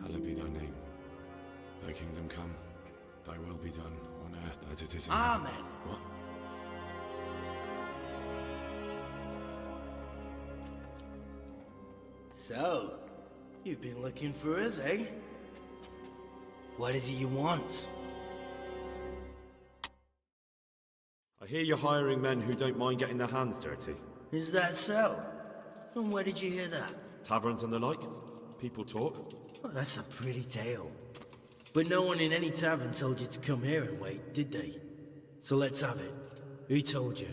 Hallowed be thy name. Thy kingdom come. Thy will be done on earth as it is in Amen. heaven. What? So, you've been looking for us, eh? What is it you want? I hear you're hiring men who don't mind getting their hands dirty. Is that so? And where did you hear that? Taverns and the like. People talk. Oh, that's a pretty tale. But no one in any tavern told you to come here and wait, did they? So let's have it. Who told you?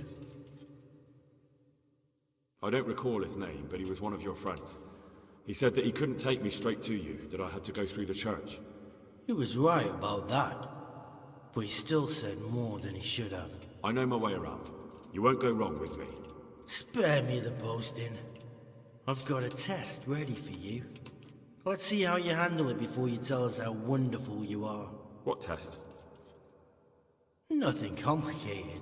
I don't recall his name, but he was one of your friends. He said that he couldn't take me straight to you, that I had to go through the church. He was right about that. But he still said more than he should have. I know my way around. You won't go wrong with me. Spare me the boasting. I've got a test ready for you. Let's see how you handle it before you tell us how wonderful you are. What test? Nothing complicated.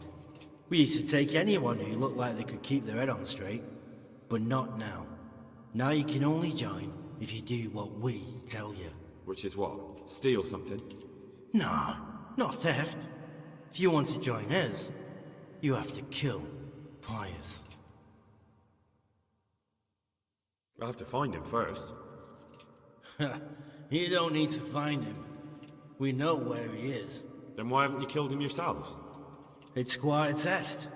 We used to take anyone who looked like they could keep their head on straight. But not now. Now you can only join if you do what we tell you. Which is what? Steal something? Nah, not theft. If you want to join us, you have to kill Pius. I have to find him first. You don't need to find him. We know where he is. Then why haven't you killed him yourselves? It's quite a test.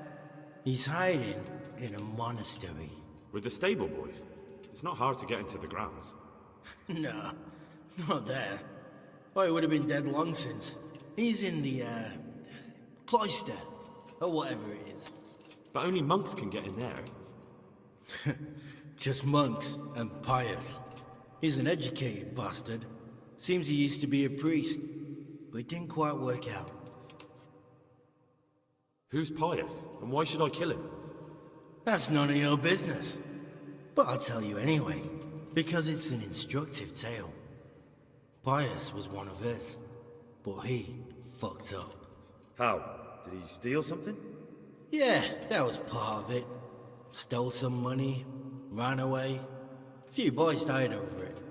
He's hiding in a monastery. With the stable boys? It's not hard to get into the grounds. No, not there. Oh, he would have been dead long since. He's in the, cloister, or whatever it is. But only monks can get in there. Just monks and Pius. He's an educated bastard. Seems he used to be a priest, but it didn't quite work out. Who's Pius, and why should I kill him? That's none of your business. But I'll tell you anyway, because it's an instructive tale. Pius was one of us, but he fucked up. How? Did he steal something? Yeah, that was part of it. Stole some money, ran away. A few boys died over it.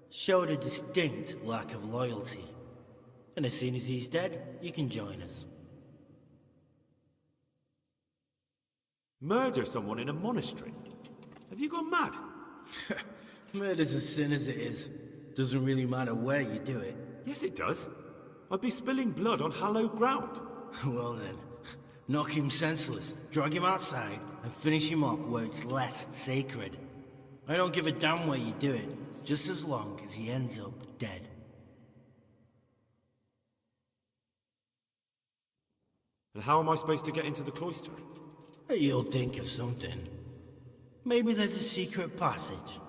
Showed a distinct lack of loyalty. And as soon as he's dead, you can join us. Murder someone in a monastery? Have you gone mad? Murder's a sin as it is. Doesn't really matter where you do it. Yes, it does. I'd be spilling blood on hallowed ground. Well then, knock him senseless, drag him outside, and finish him off where it's less sacred. I don't give a damn where you do it, just as long as he ends up dead. And how am I supposed to get into the cloister? You'll think of something. Maybe there's a secret passage.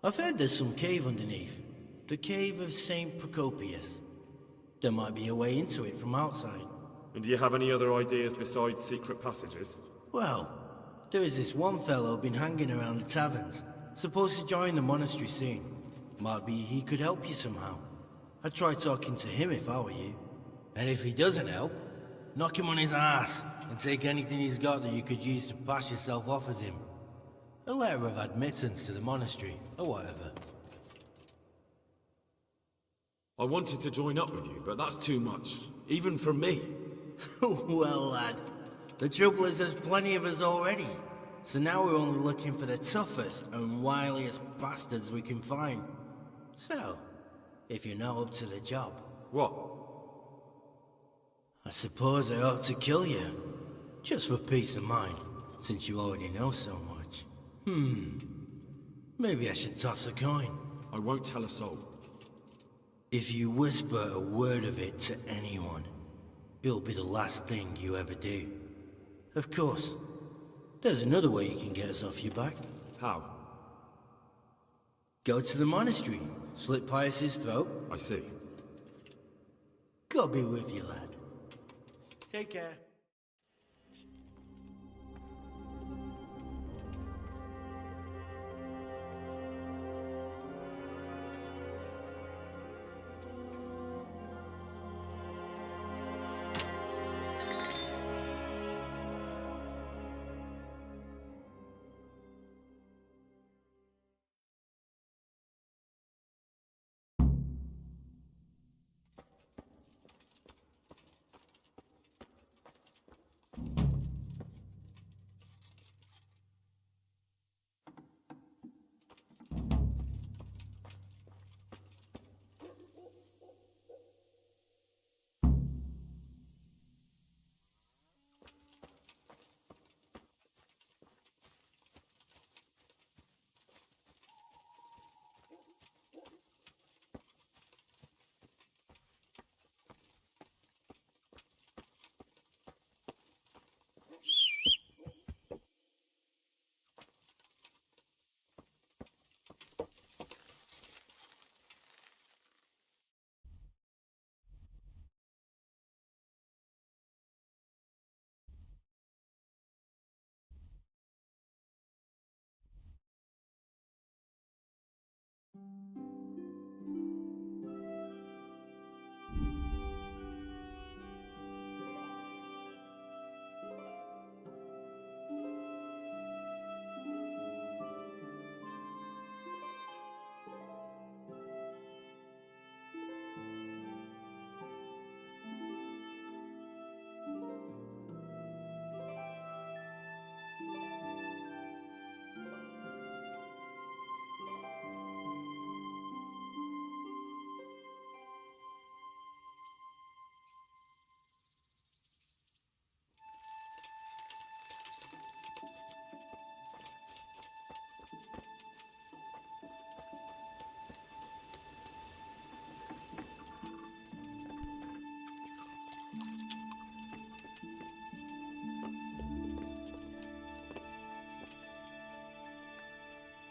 I've heard there's some cave underneath. The cave of St. Procopius. There might be a way into it from outside. And do you have any other ideas besides secret passages? Well, there is this one fellow been hanging around the taverns. Supposed to join the monastery soon. Might be he could help you somehow. I'd try talking to him if I were you. And if he doesn't help, knock him on his ass and take anything he's got that you could use to pass yourself off as him. A letter of admittance to the monastery, or whatever. I wanted to join up with you, but that's too much. Even for me. Well, lad, the trouble is there's plenty of us already. So now we're only looking for the toughest and wiliest bastards we can find. So, if you're not up to the job... What? I suppose I ought to kill you. Just for peace of mind, since you already know so much. Maybe I should toss a coin. I won't tell a soul. If you whisper a word of it to anyone, it'll be the last thing you ever do. Of course, there's another way you can get us off your back. How? Go to the monastery, slit Pius's throat. I see. God be with you, lad. Take care.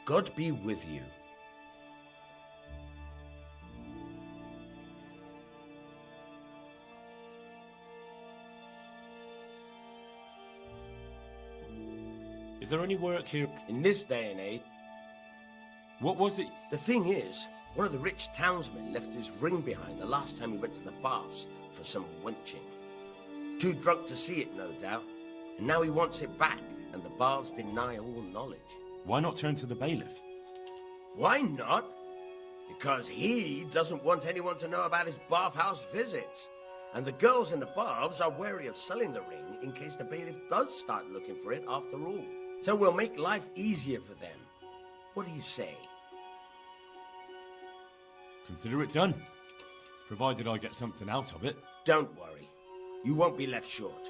God be with you. Is there any work here? In this day and age, What was it? the thing is, one of the rich townsmen left his ring behind the last time he went to the baths for some wenching. Too drunk to see it, no doubt. And now he wants it back, and the baths deny all knowledge. Why not turn to the bailiff? Why not? Because he doesn't want anyone to know about his bathhouse visits. And the girls in the baths are wary of selling the ring in case the bailiff does start looking for it after all. So we'll make life easier for them. What do you say? Consider it done. Provided I get something out of it. Don't worry. You won't be left short.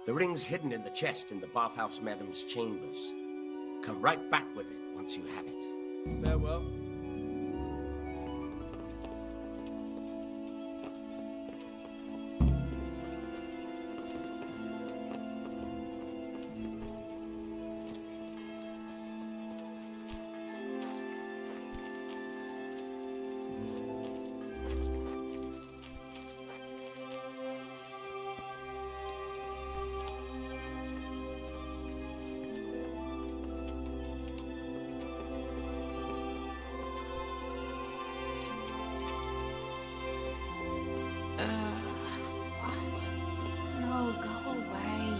The ring's hidden in the chest in the bathhouse madam's chambers. Come right back with it once you have it. Farewell. What? No, go away.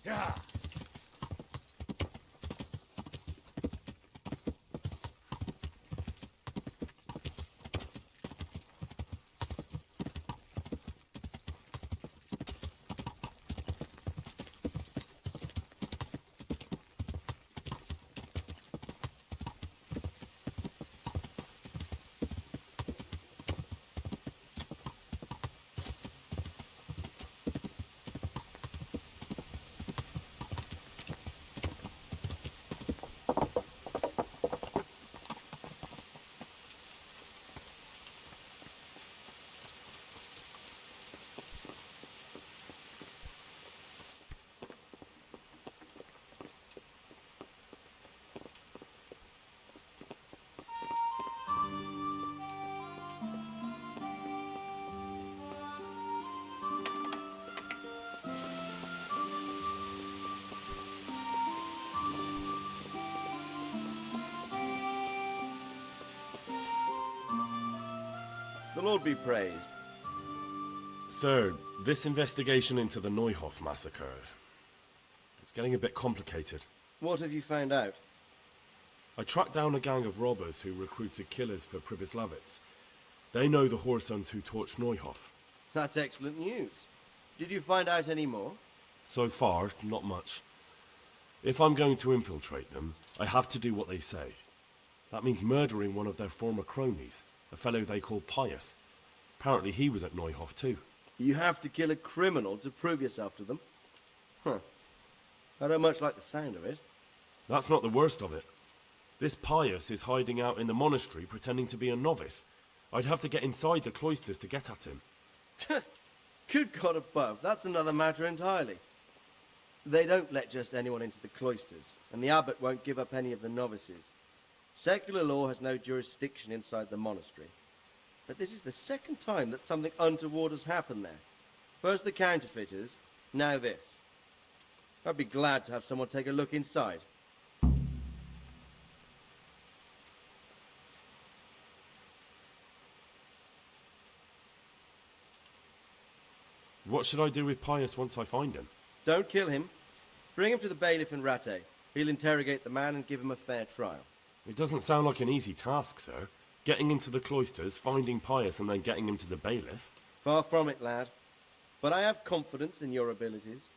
Yeah. The Lord be praised. Sir, this investigation into the Neuhof massacre, it's getting a bit complicated. What have you found out? I tracked down a gang of robbers who recruited killers for Pribyslavitz. They know the whoresons who torched Neuhof. That's excellent news. Did you find out any more? So far, not much. If I'm going to infiltrate them, I have to do what they say. That means murdering one of their former cronies, a fellow they call Pius. Apparently he was at Neuhof too. You have to kill a criminal to prove yourself to them? Huh. I don't much like the sound of it. That's not the worst of it. This Pius is hiding out in the monastery pretending to be a novice. I'd have to get inside the cloisters to get at him. Good God above, that's another matter entirely. They don't let just anyone into the cloisters, and the abbot won't give up any of the novices. Secular law has no jurisdiction inside the monastery. But this is the second time that something untoward has happened there. First the counterfeiters, now this. I'd be glad to have someone take a look inside. What should I do with Pius once I find him? Don't kill him. Bring him to the bailiff in Rattay. He'll interrogate the man and give him a fair trial. It doesn't sound like an easy task, sir. Getting into the cloisters, finding Pius, and then getting him to the bailiff. Far from it, lad. But I have confidence in your abilities.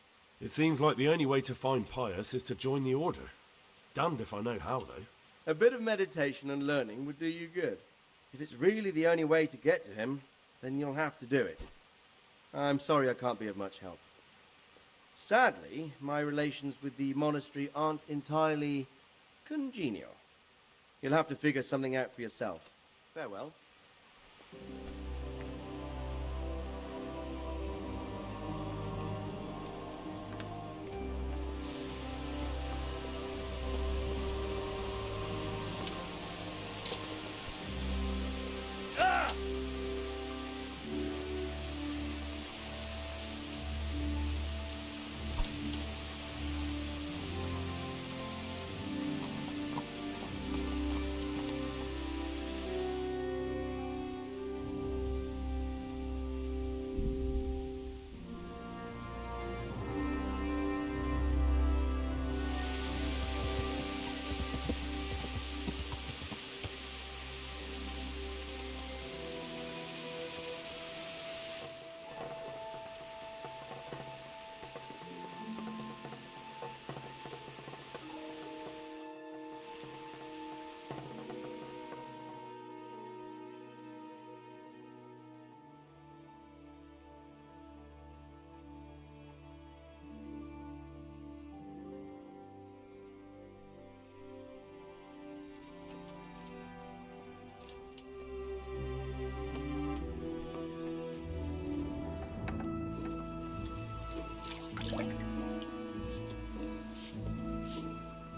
It seems like the only way to find Pius is to join the Order. Damned if I know how, though. A bit of meditation and learning would do you good. If it's really the only way to get to him, then you'll have to do it. I'm sorry I can't be of much help. Sadly, my relations with the monastery aren't entirely congenial. You'll have to figure something out for yourself. Farewell.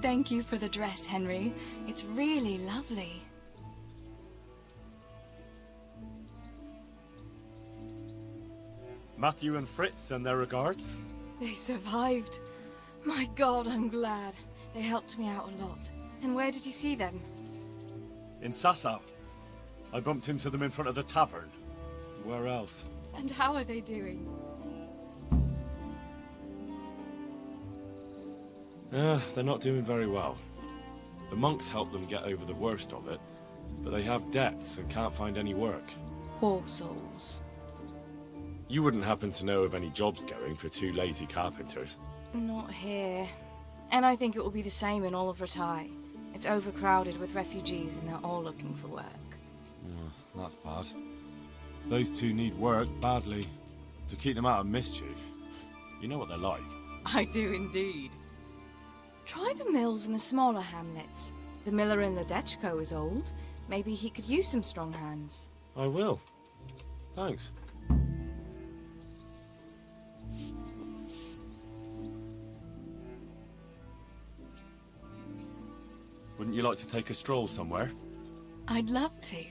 Thank you for the dress, Henry. It's really lovely. Matthew and Fritz send their regards. They survived. My God, I'm glad. They helped me out a lot. And where did you see them? In Sasau. I bumped into them in front of the tavern. Where else? And how are they doing? They're not doing very well. The monks helped them get over the worst of it, but they have debts and can't find any work. Poor souls. You wouldn't happen to know of any jobs going for two lazy carpenters? Not here. And I think it will be the same in all of Ratai. It's overcrowded with refugees and they're all looking for work. That's bad. Those two need work badly. To keep them out of mischief. You know what they're like. I do indeed. Try the mills in the smaller hamlets. The miller in the Dechko is old. Maybe he could use some strong hands. I will. Thanks. Wouldn't you like to take a stroll somewhere? I'd love to.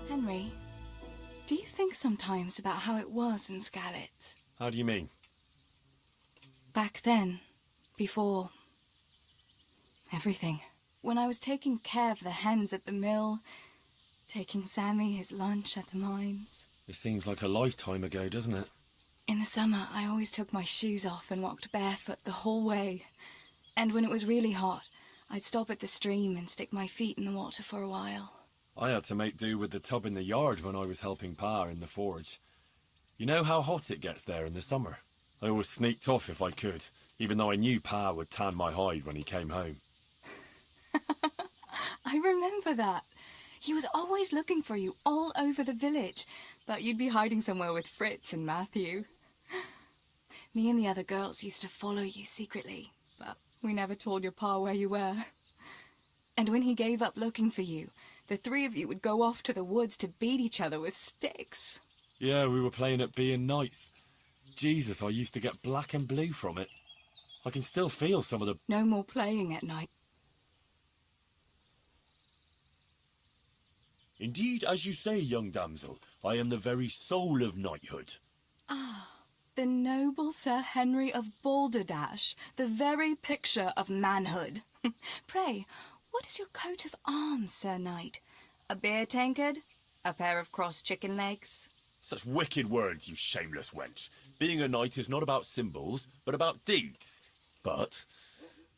Henry, do you think sometimes about how it was in Scarlet? How do you mean? Back then, before everything. When I was taking care of the hens at the mill, taking Sammy his lunch at the mines. It seems like a lifetime ago, doesn't it? In the summer, I always took my shoes off and walked barefoot the whole way. And when it was really hot, I'd stop at the stream and stick my feet in the water for a while. I had to make do with the tub in the yard when I was helping Pa in the forge. You know how hot it gets there in the summer? I always sneaked off if I could, even though I knew Pa would tan my hide when he came home. I remember that. He was always looking for you all over the village, but you'd be hiding somewhere with Fritz and Matthew. Me and the other girls used to follow you secretly, but we never told your pa where you were. And when he gave up looking for you, the three of you would go off to the woods to beat each other with sticks. Yeah, we were playing at being knights. Jesus, I used to get black and blue from it. I can still feel some of the... No more playing at night. Indeed, as you say, young damsel, I am the very soul of knighthood. Ah, the noble Sir Henry of Balderdash, the very picture of manhood. Pray, what is your coat of arms, Sir Knight? A beer tankard? A pair of crossed chicken legs? Such wicked words, you shameless wench. Being a knight is not about symbols, but about deeds. But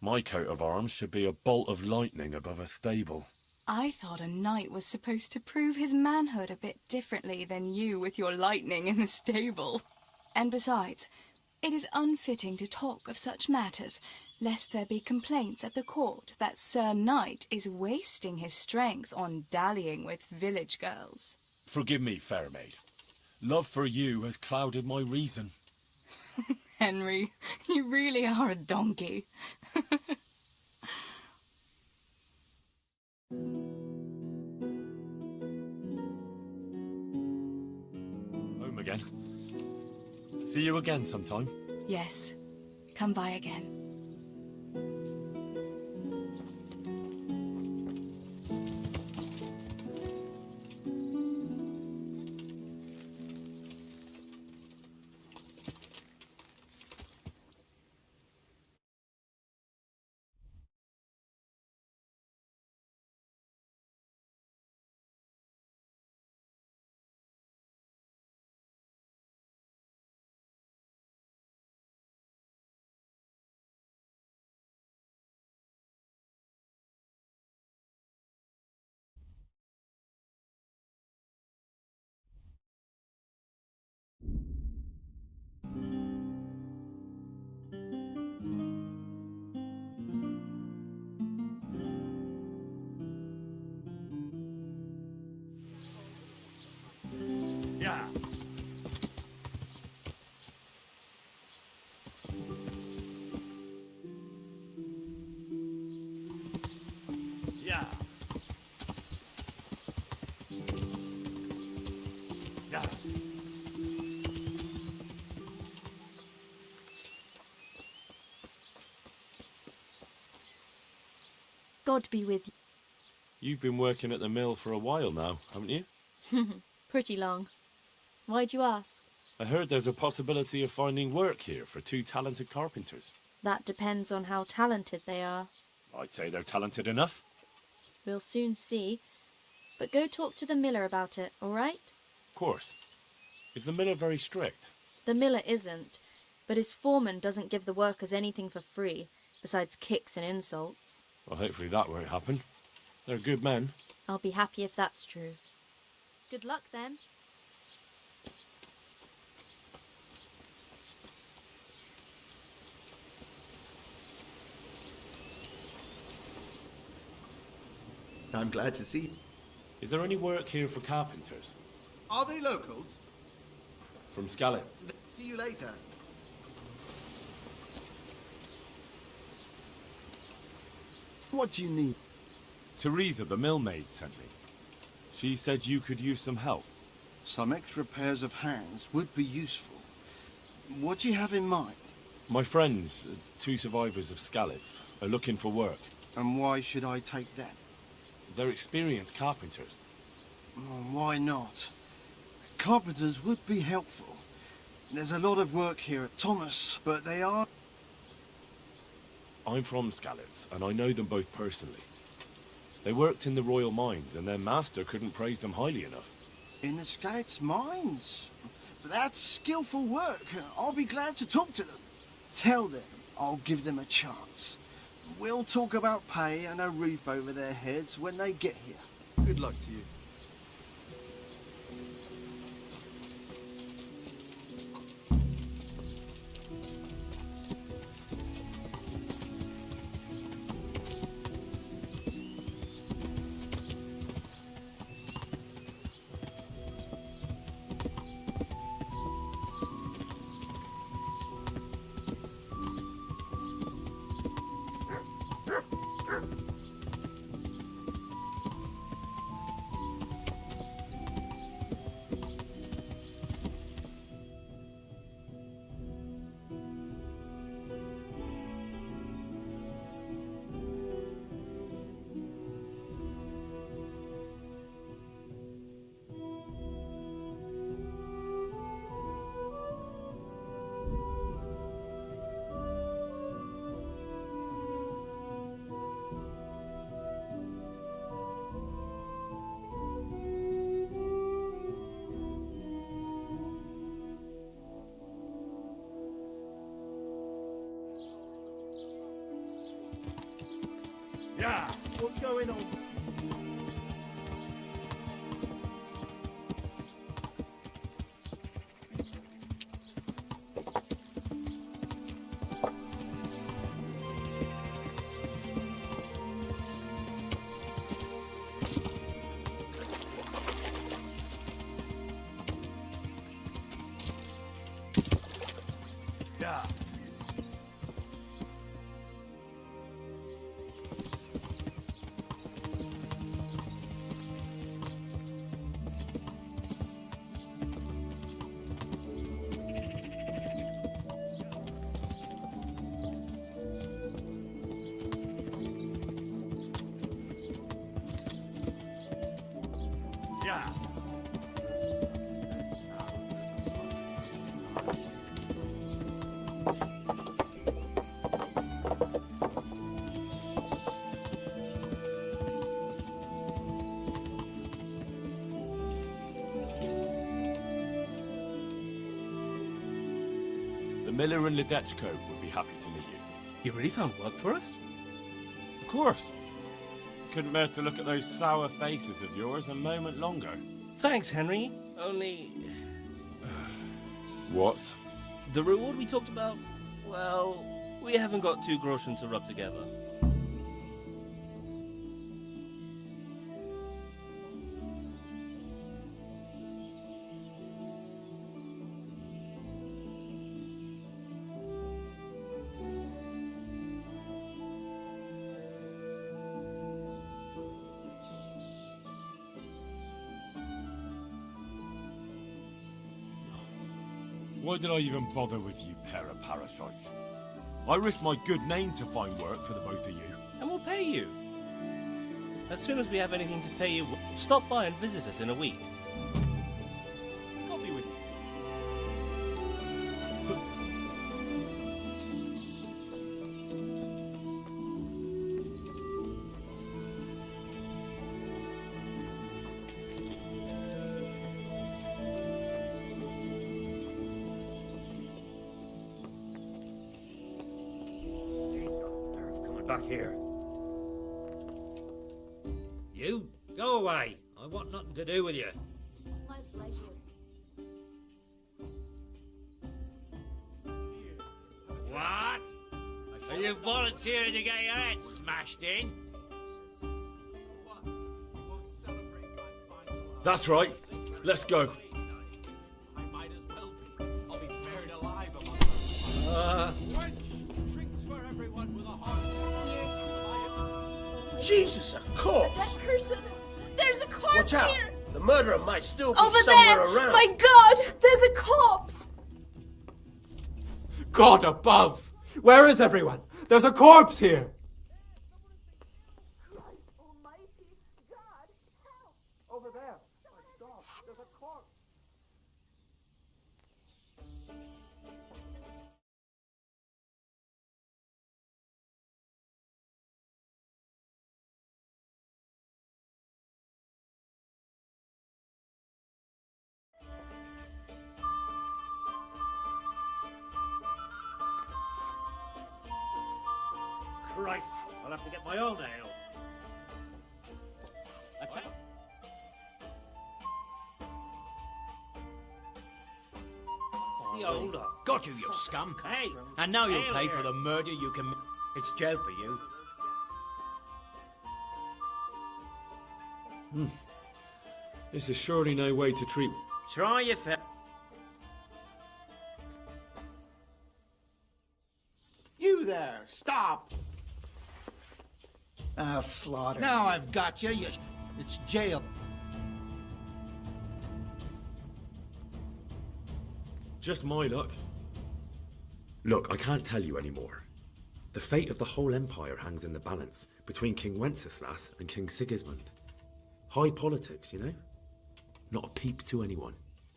my coat of arms should be a bolt of lightning above a stable. I thought a knight was supposed to prove his manhood a bit differently than you with your lightning in the stable. And besides, it is unfitting to talk of such matters, lest there be complaints at the court that Sir Knight is wasting his strength on dallying with village girls. Forgive me, fair maid. Love for you has clouded my reason. Henry, you really are a donkey. Home again. See you again sometime. Yes, come by again. Yeah. Yeah. Yeah. God be with You've been working at the mill for a while now, haven't you? you. Pretty long. Why'd you ask? I heard there's a possibility of finding work here for 2 talented carpenters. That depends on how talented they are. I'd say they're talented enough. We'll soon see. But go talk to the miller about it, all right? Of course. Is the miller very strict? The miller isn't, but his foreman doesn't give the workers anything for free, besides kicks and insults. Well, hopefully that won't happen. They're good men. I'll be happy if that's true. Good luck, then. I'm glad to see you. Is there any work here for carpenters? Are they locals? From Scalet. See you later. What do you need? Teresa, the millmaid, sent me. She said you could use some help. Some extra pairs of hands would be useful. What do you have in mind? My friends, 2 survivors of Scalets, are looking for work. And why should I take them? They're experienced carpenters. Why not? Carpenters would be helpful. There's a lot of work here at Thomas, but they are... I'm from Scalets, and I know them both personally. They worked in the royal mines, and their master couldn't praise them highly enough. in the Scout's mines. But that's skillful work. I'll be glad to talk to them. Tell them I'll give them a chance. We'll talk about pay and a roof over their heads when they get here. Good luck to you. Yeah! What's going on? Yeah. Yeah. The miller and Ledechko would be happy to meet you. You really found work for us? Of course. Couldn't bear to look at those sour faces of yours a moment longer. Thanks, Henry. Only... What? the reward we talked about, well, we haven't got 2 groschen to rub together. Why did I even bother with you pair of parasites? I risked my good name to find work for the both of you. And we'll pay you. As soon as we have anything to pay you, stop by and visit us in a week. Got me with you. Back here. You, go away. I want nothing to do with you. My pleasure. What? Are you volunteering to get your head smashed in? That's right. Let's go. I might as well be. I'll be buried alive among them. Drinks for everyone with a heart. Jesus, a corpse! That person! There's a corpse Watch out! here! The murderer might still be Over somewhere there! around. My God! There's a corpse! God above! Where is everyone? There's a corpse here! Almighty God, help! Over there! My God, there's a corpse! Christ, I'll have to get my own ale. Attack. Hold up. Got you, you scum. Hey, and now you'll pay for the murder you can... It's jail for you. This is surely no way to treat... Try your fair... You there, stop! I'll slaughter Now I've got you, it's jail. Just my luck. Look, I can't tell you anymore. The fate of the whole empire hangs in the balance between King Wenceslas and King Sigismund. High politics, you know? Not a peep to anyone.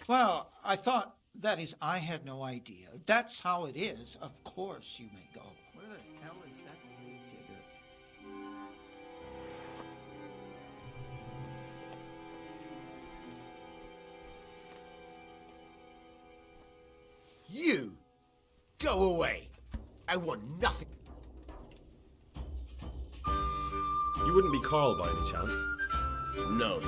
Well, I thought, that is, I had no idea. That's how it is. Of course you may go. Where the hell is that jigger? You! Go away! I want nothing. You wouldn't be Carl by any chance? No.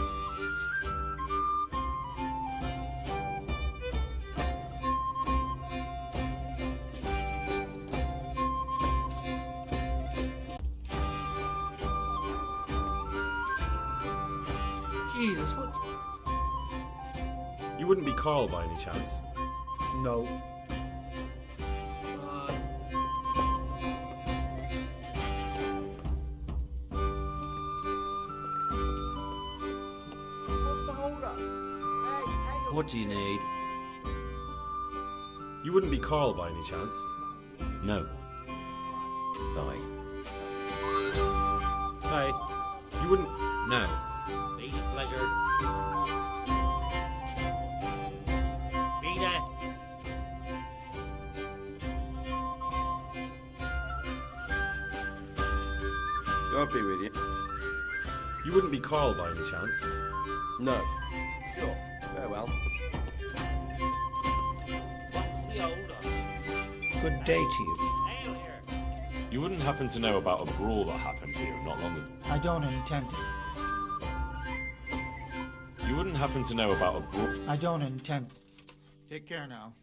Jesus, what? You wouldn't be Carl by any chance? No. What do you need? You wouldn't be Carl by any chance? No. Bye. Hey, you wouldn't... No. Been a pleasure. Peter. God be with you. You wouldn't be Carl by any chance? No. Sure. Very well. What's the old Good day to you. Hail here. You wouldn't happen to know about a brawl that happened here not long ago? I don't intend it. You wouldn't happen to know about a brawl? I don't intend. Take care now.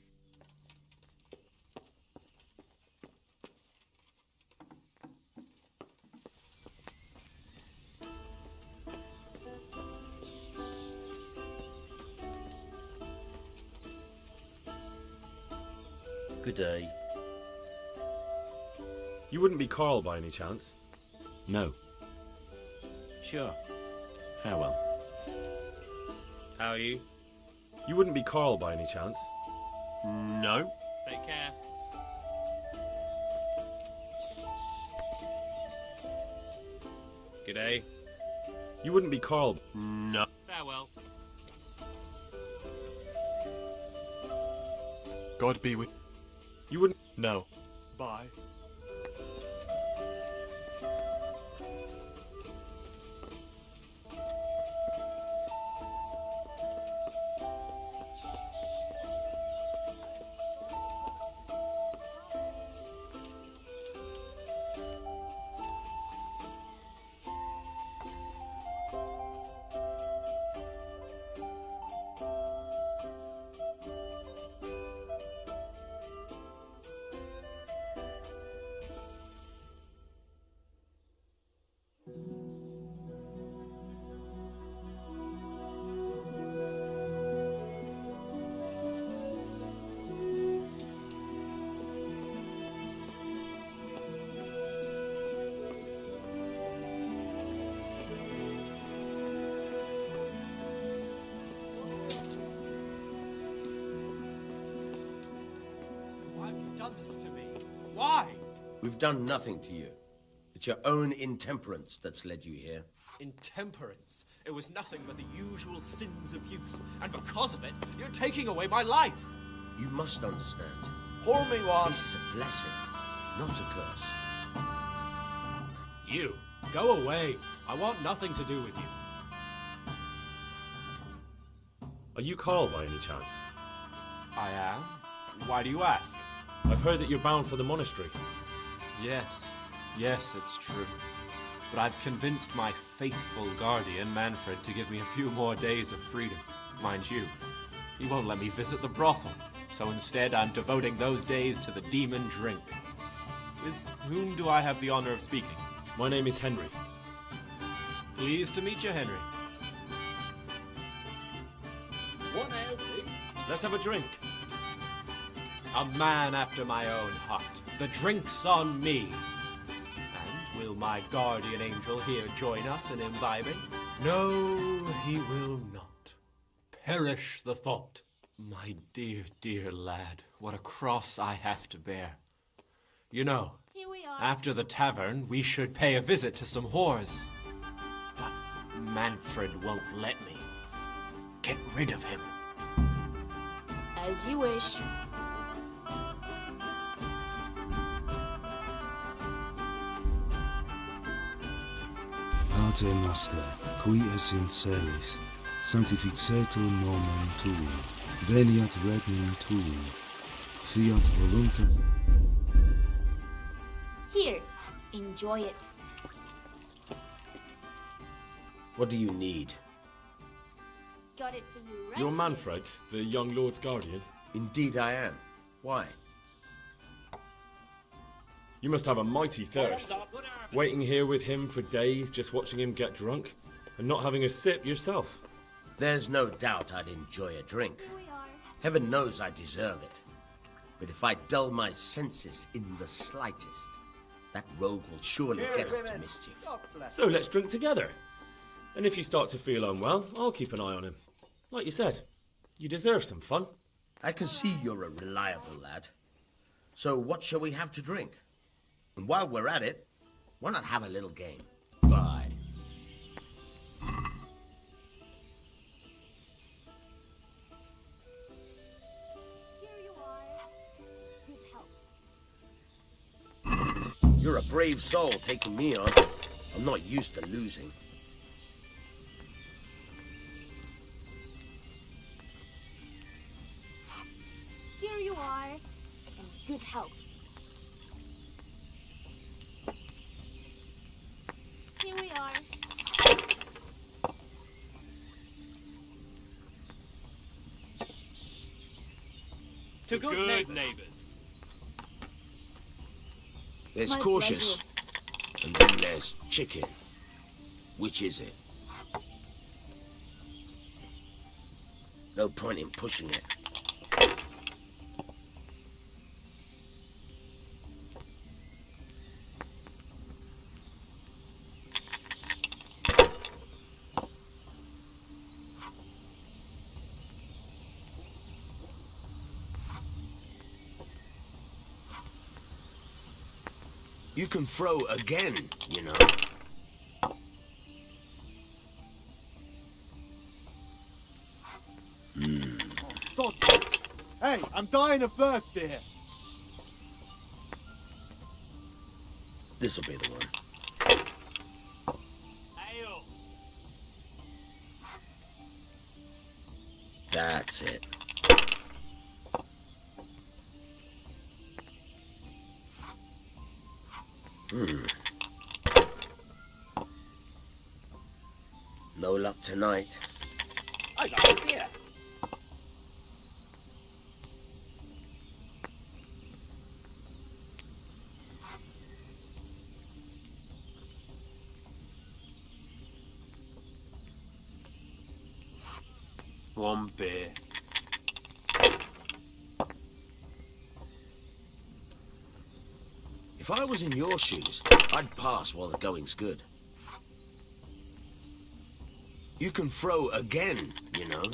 Good day. You wouldn't be Carl by any chance? No. Sure. Farewell. How are you? You wouldn't be Carl by any chance? No. Take care. G'day. You wouldn't be Carl? No. Farewell. God be with... You wouldn't... No. Bye. Why have you done this to me? Why? We've done nothing to you. It's your own intemperance that's led you here. Intemperance. It was nothing but the usual sins of youth, and because of it, you're taking away my life. You must understand. Pour me one. This is a blessing, not a curse. You, go away. I want nothing to do with you. Are you Carl by any chance? I am. Why do you ask? I've heard that you're bound for the monastery. Yes, it's true. But I've convinced my faithful guardian, Manfred, to give me a few more days of freedom. Mind you, he won't let me visit the brothel, so instead I'm devoting those days to the demon drink. With whom do I have the honor of speaking? My name is Henry. Pleased to meet you, Henry. One ale, please. Let's have a drink. A man after my own heart. The drink's on me. And will my guardian angel here join us in imbibing? No, he will not. Perish the thought. My dear, dear lad, what a cross I have to bear. You know, Here we are. after the tavern, we should pay a visit to some whores. But Manfred won't let me. Get rid of him. As you wish. Pater Noster, qui es in celis, sanctificetur nomen tuum, veniat regnum tuum, fiat voluntas... Here, enjoy it. What do you need? Got it for you, right? You're Manfred, the young lord's guardian? Indeed I am. Why? You must have a mighty thirst. Waiting here with him for days, just watching him get drunk, and not having a sip yourself. There's no doubt I'd enjoy a drink. Heaven knows I deserve it. But if I dull my senses in the slightest, that rogue will surely get up to mischief. So let's drink together. And if you start to feel unwell, I'll keep an eye on him. Like you said, You deserve some fun. I can see you're a reliable lad. So what shall we have to drink? And while we're at it, why not have a little game? Bye. You're a brave soul taking me on. I'm not used to losing. Here you are, in good health. Here we are. To good neighbors. There's My cautious, pleasure. and then there's chicken. Which is it? No point in pushing it. You can throw again, you know. Oh, sod this. Hey, I'm dying of thirst here. This'll be the one. Ale. That's it. No luck tonight. I got a beer. One beer. If I was in your shoes, I'd pass while the going's good. You can throw again, you know.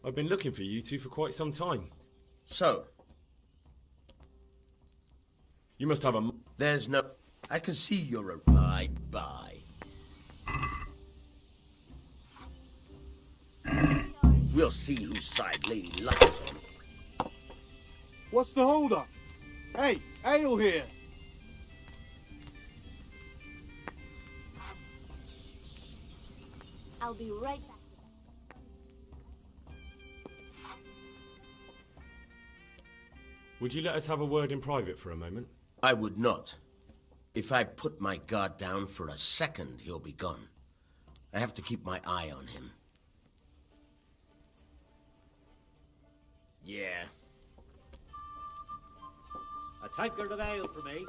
I've been looking for you two for quite some time. So? You must have a... There's no... I can see you're a... Bye-bye. We'll see whose side Lady Luck is on. What's the hold-up? Hey, Ale here. I'll be right back. Would you let us have a word in private for a moment? I would not. If I put my guard down for a second, he'll be gone. I have to keep my eye on him. Yeah. A tankard of ale for me.